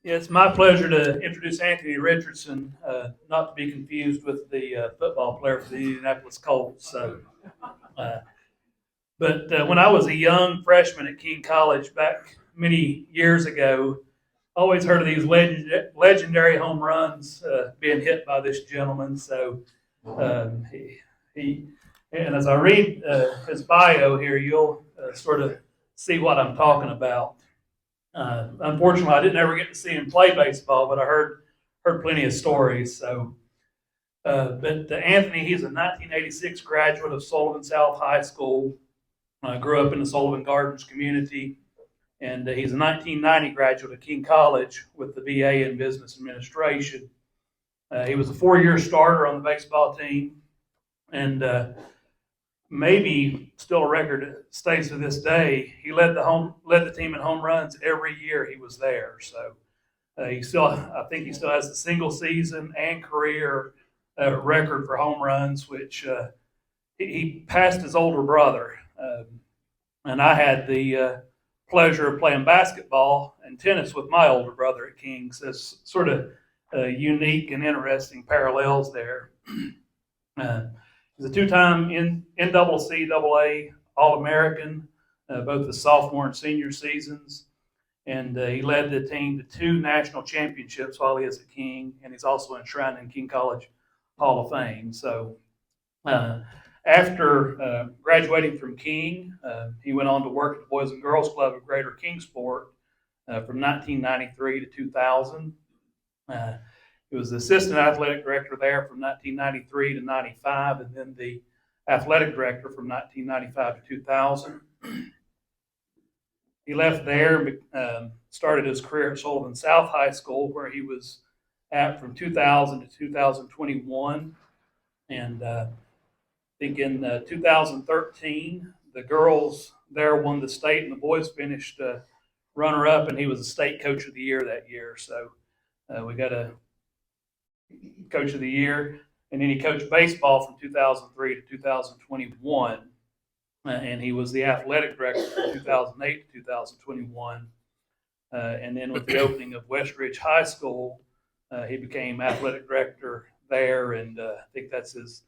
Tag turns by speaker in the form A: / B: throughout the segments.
A: Yeah, it's my pleasure to introduce Anthony Richardson, not to be confused with the football player for the Indianapolis Colts. Uh, but when I was a young freshman at King College back many years ago, I always heard of these legendary home runs being hit by this gentleman. So he and as I read his bio here, you'll sort of see what I'm talking about. Unfortunately, I didn't ever get to see him play baseball, but I heard plenty of stories. But Anthony, he's a 1986 graduate of Sullivan South High School. Grew up in the Sullivan Gardens community, and he's a 1990 graduate of King College with the BA in Business Administration. He was a 4-year starter on the baseball team, and maybe still a record stays to this day. He led the team in home runs every year he was there. So I think he still has the single season and career record for home runs, which he passed his older brother. And I had the pleasure of playing basketball and tennis with my older brother at King's. There's sort of unique and interesting parallels there. Uh, he's a two-time NCAA All-American, both the sophomore and senior seasons. And he led the team to 2 national championships while he was at King, and he's also enshrined in King College Hall of Fame. So after graduating from King, he went on to work at the Boys and Girls Club of Greater Kingsport from 1993 to 2000. He was the assistant athletic director there from 1993 to 95, and then the athletic director from 1995 to 2000. He left there and started his career at Sullivan South High School, where he was at from 2000 to 2021. And I think in 2013, the girls there won the state, and the boys finished runner-up, and he was the state coach of the year that year. So we got a coach of the year, and then he coached baseball from 2003 to 2021. And he was the athletic director from 2008 to 2021. And then with the opening of West Ridge High School, he became athletic director there, and I think that's his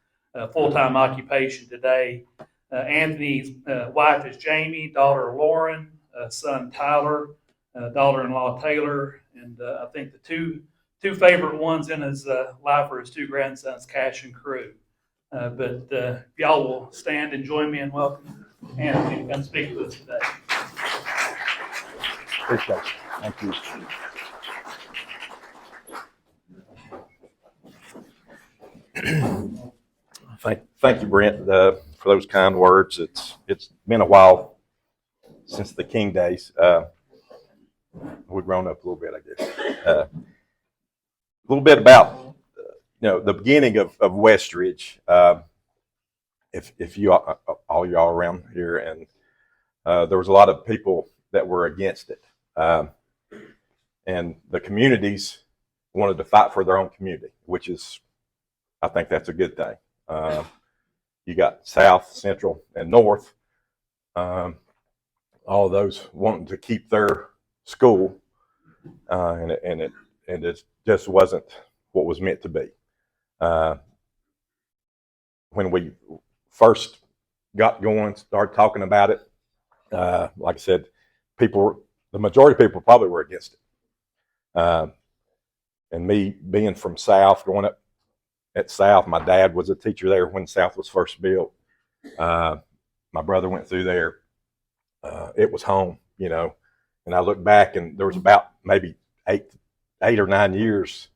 A: full-time occupation today. Anthony's wife is Jamie, daughter Lauren, son Tyler, daughter-in-law Taylor, and I think the two favorite ones in his life are his 2 grandsons, Cash and Crew. But if y'all will stand and join me in welcoming Anthony to come speak with us today.
B: Appreciate it. Thank you. Thank you, Brent, for those kind words. It's been a while since the King days. We've grown up a little bit, I guess. A little bit about the beginning of Westridge. If you all y'all around here, and there was a lot of people that were against it, and the communities wanted to fight for their own community, which is, I think that's a good thing. You got South, Central, and North. All of those wanting to keep their school, and it just wasn't what was meant to be. When we first got going, started talking about it, like I said, the majority of people probably were against it. And me being from South, growing up at South, my dad was a teacher there when South was first built. My brother went through there. It was home, and I look back, and there was about maybe eight or 9 years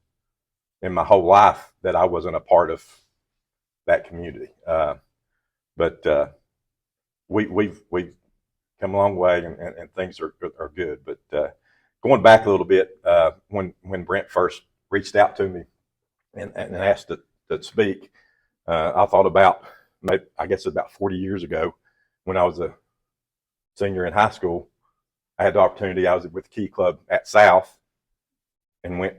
B: in my whole life that I wasn't a part of that community. But we've come a long way, and things are good. But going back a little bit, when Brent first reached out to me and asked to speak, I thought about, I guess about 40 years ago, when I was a senior in high school. I had the opportunity. I was with the Key Club at South and went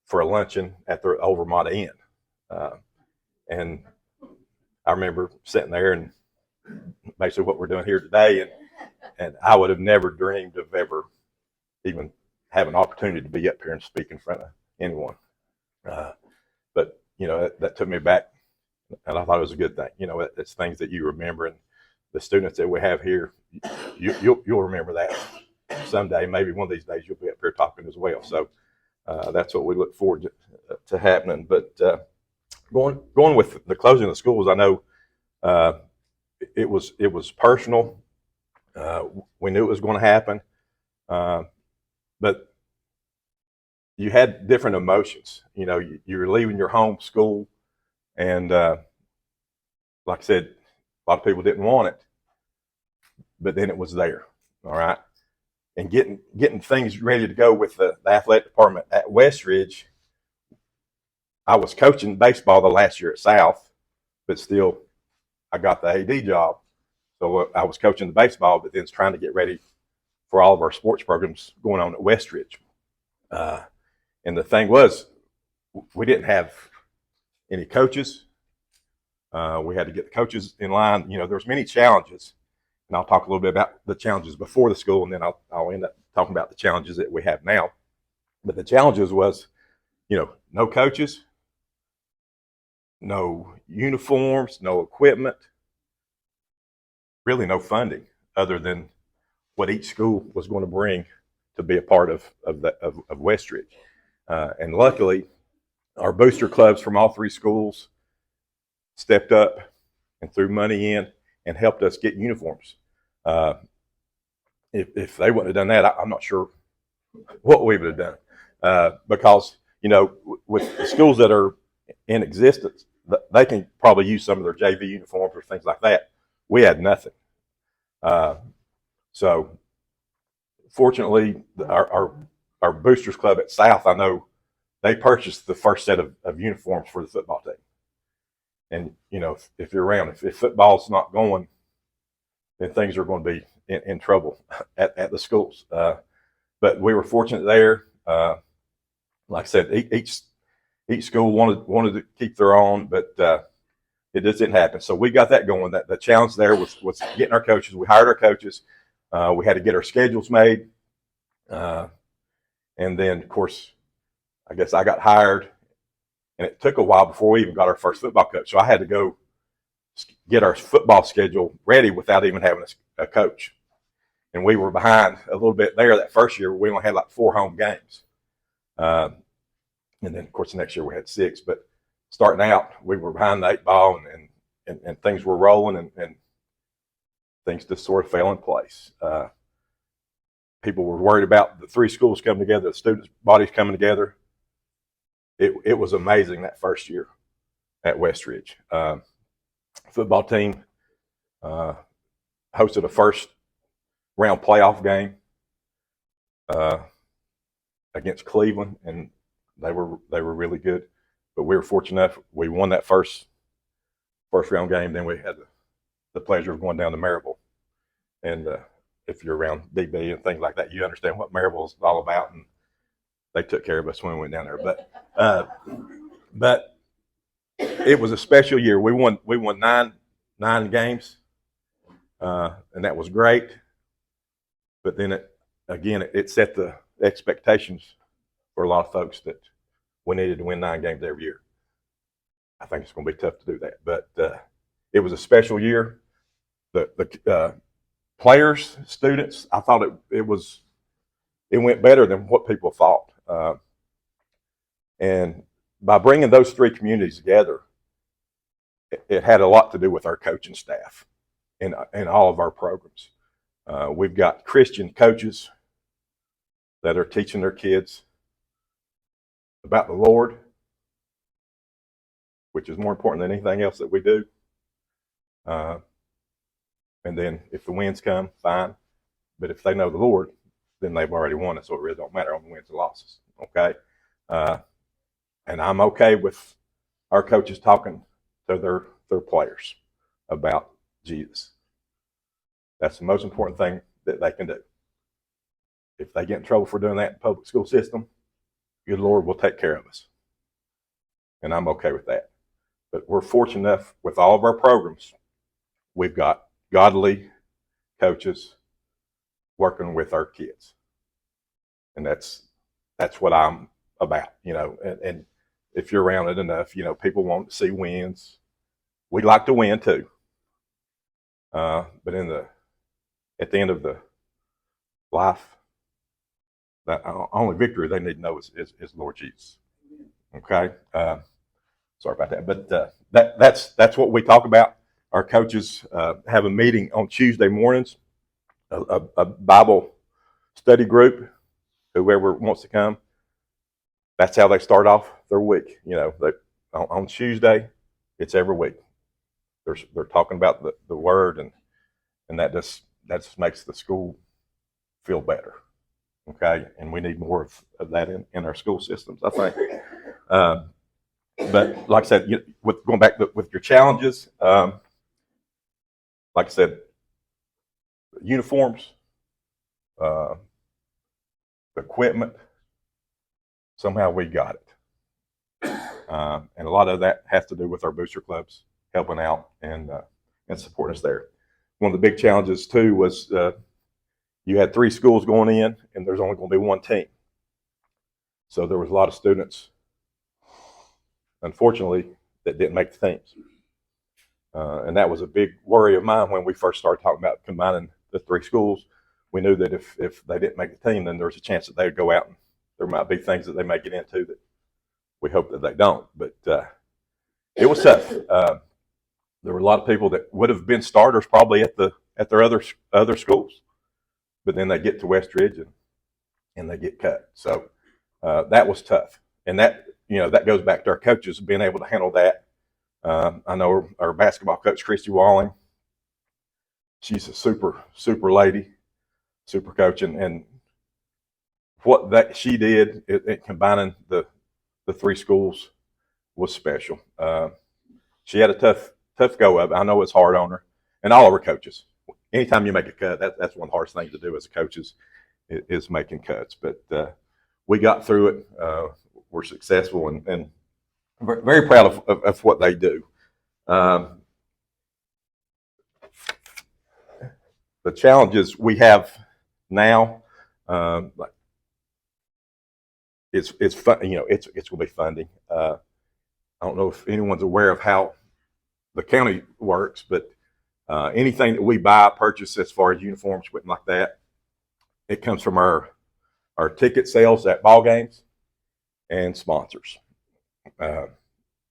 B: for a luncheon at the Old Vermont Inn. And I remember sitting there, and basically what we're doing here today, and I would have never dreamed of ever even have an opportunity to be up here and speak in front of anyone. But that took me back, and I thought it was a good thing. It's things that you remember, and the students that we have here, you'll remember that someday. Maybe one of these days you'll be up here talking as well. So that's what we look forward to happening. But going with the closing of the schools, I know it was personal. We knew it was going to happen, but you had different emotions. You were leaving your home school, and like I said, a lot of people didn't want it, but then it was there. All right, and getting things ready to go with the athletic department at Westridge. I was coaching baseball the last year at South, but still, I got the AD job. So I was coaching the baseball, but then trying to get ready for all of our sports programs going on at Westridge. And the thing was, we didn't have any coaches. We had to get the coaches in line. There's many challenges, and I'll talk a little bit about the challenges before the school, and then I'll end up talking about the challenges that we have now. But the challenges was, no coaches, no uniforms, no equipment, really no funding other than what each school was going to bring to be a part of Westridge. And luckily, our booster clubs from all three schools stepped up and threw money in and helped us get uniforms. If they wouldn't have done that, I'm not sure what we would have done. Because, with the schools that are in existence, they can probably use some of their JV uniforms or things like that. We had nothing. So fortunately, our boosters club at South, I know they purchased the first set of uniforms for the football team. And, if you're around, if football's not going, then things are going to be in trouble at the schools. But we were fortunate there. Like I said, each school wanted to keep their own, but it just didn't happen. So we got that going. The challenge there was getting our coaches. We hired our coaches. We had to get our schedules made. And then, of course, I guess I got hired, and it took a while before we even got our first football coach. So I had to go get our football schedule ready without even having a coach. And we were behind a little bit there that first year. We only had like 4 home games. And then, of course, the next year we had 6. But starting out, we were behind the 8 ball, and things were rolling, and things just sort of fell in place. People were worried about the 3 schools coming together, the students' bodies coming together. It was amazing that first year at Westridge. Football team hosted a first round playoff game against Cleveland, and they were really good. But we were fortunate enough, we won that first round game. Then we had the pleasure of going down to Maryville. And if you're around DB and things like that, you understand what Maryville is all about. And they took care of us when we went down there. But it was a special year. We won 9 games, and that was great. But then it set the expectations for a lot of folks that we needed to win 9 games every year. I think it's going to be tough to do that, but it was a special year. The players, students, I thought it went better than what people thought. And by bringing those 3 communities together, it had a lot to do with our coaching staff in all of our programs. We've got Christian coaches that are teaching their kids about the Lord, which is more important than anything else that we do. And then if the wins come, fine. But if they know the Lord, then they've already won it, so it really don't matter on the wins and losses. Okay? And I'm okay with our coaches talking to their players about Jesus. That's the most important thing that they can do. If they get in trouble for doing that in the public school system, good Lord will take care of us. And I'm okay with that. But we're fortunate enough with all of our programs, we've got godly coaches working with our kids. And that's what I'm about, and if you're around it enough, people want to see wins. We'd like to win too. But at the end of the life, the only victory they need to know is Lord Jesus. Okay. Sorry about that, but that's what we talk about. Our coaches have a meeting on Tuesday mornings, a Bible study group. Whoever wants to come, that's how they start off their week. On Tuesday, it's every week. They're talking about the word, and that just makes the school feel better. Okay, and we need more of that in our school systems, I think. But like I said, with going back with your challenges, like I said, uniforms, equipment, somehow we got it. And a lot of that has to do with our booster clubs helping out and supporting us there. One of the big challenges too was you had 3 schools going in, and there's only going to be 1 team. So there was a lot of students, unfortunately, that didn't make the teams. And that was a big worry of mine when we first started talking about combining the 3 schools. We knew that if they didn't make the team, then there's a chance that they would go out and there might be things that they may get into that we hope that they don't. But it was tough. There were a lot of people that would have been starters probably at their other schools, but then they get to Westridge and they get cut. So that was tough, and that goes back to our coaches being able to handle that. I know our basketball coach, Christy Walling. She's a super lady, super coach, and what that she did in combining the 3 schools was special. She had a tough go of it. I know it's hard on her, and all of her coaches. Anytime you make a cut, that's one of the hardest things to do as a coach is making cuts. But we got through it. We're successful and very proud of what they do. The challenges we have now, it's fun. It's going to be funding. I don't know if anyone's aware of how the county works, but anything that we purchase as far as uniforms, equipment like that, it comes from our ticket sales at ball games and sponsors.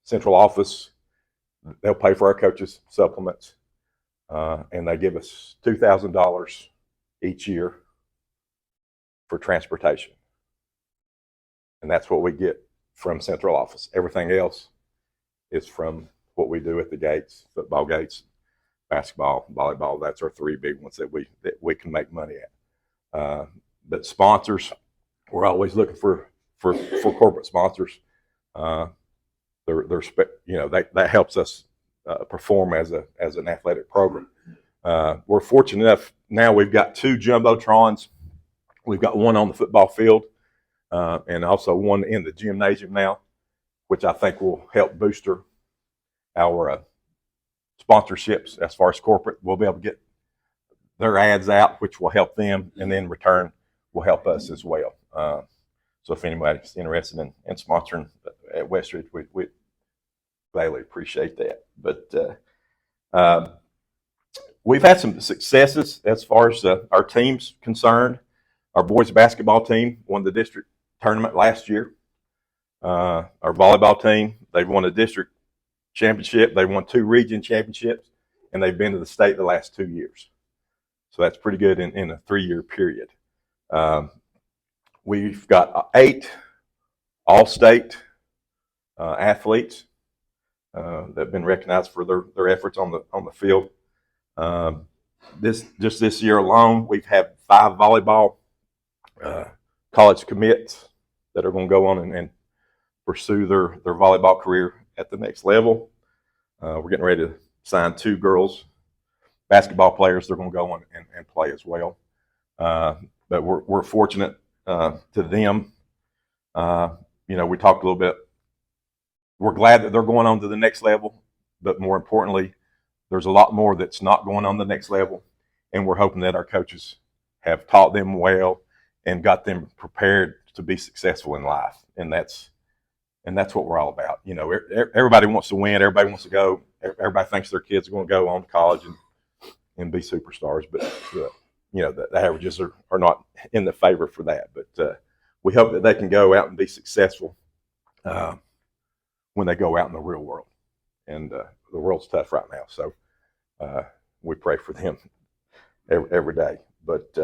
B: Central office, they'll pay for our coaches' supplements, and they give us $2,000 each year for transportation. And that's what we get from central office. Everything else is from what we do at the gates, football gates, basketball, volleyball. That's our 3 big ones that we can make money at. But sponsors, we're always looking for corporate sponsors. That helps us perform as an athletic program. We're fortunate enough now. We've got 2 jumbotrons. We've got one on the football field, and also one in the gymnasium now, which I think will help booster our sponsorships as far as corporate. We'll be able to get their ads out, which will help them, and in return will help us as well. So if anybody's interested in sponsoring at Westridge, we gladly appreciate that. But we've had some successes as far as our team's concerned. Our boys basketball team won the district tournament last year. Our volleyball team, they've won a district championship. They won 2 region championships, and they've been to the state the last 2 years. So that's pretty good in a 3-year period. We've got 8 all-state athletes that have been recognized for their efforts on the field. This year alone, we've had 5 volleyball college commits that are going to go on and pursue their volleyball career at the next level. We're getting ready to sign 2 girls basketball players. They're going to go on and play as well. But we're fortunate to them. We talked a little bit. We're glad that they're going on to the next level, but more importantly, there's a lot more that's not going on the next level, and we're hoping that our coaches have taught them well and got them prepared to be successful in life. And that's what we're all about. You know, everybody wants to win. Everybody wants to go. Everybody thinks their kids are going to go on to college and be superstars. But, you know, the averages are not in the favor for that. But we hope that they can go out and be successful when they go out in the real world. And the world's tough right now. So we pray for them every day. But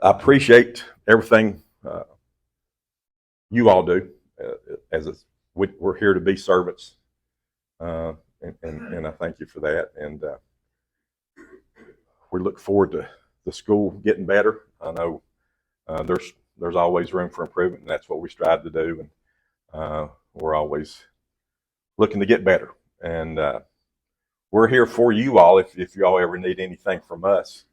B: I appreciate everything you all do. We're here to be servants, and I thank you for that. And we look forward to the school getting better. I know there's always room for improvement, and that's what we strive to do. And we're always looking to get better. And we're here for you all. If you all ever need anything from us,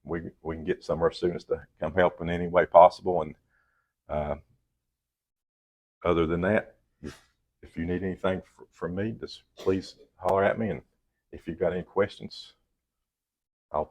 B: we can get some of our students to come help in any way possible. And other than that, if you need anything from me, just please holler at me. And if you've got any questions, I'll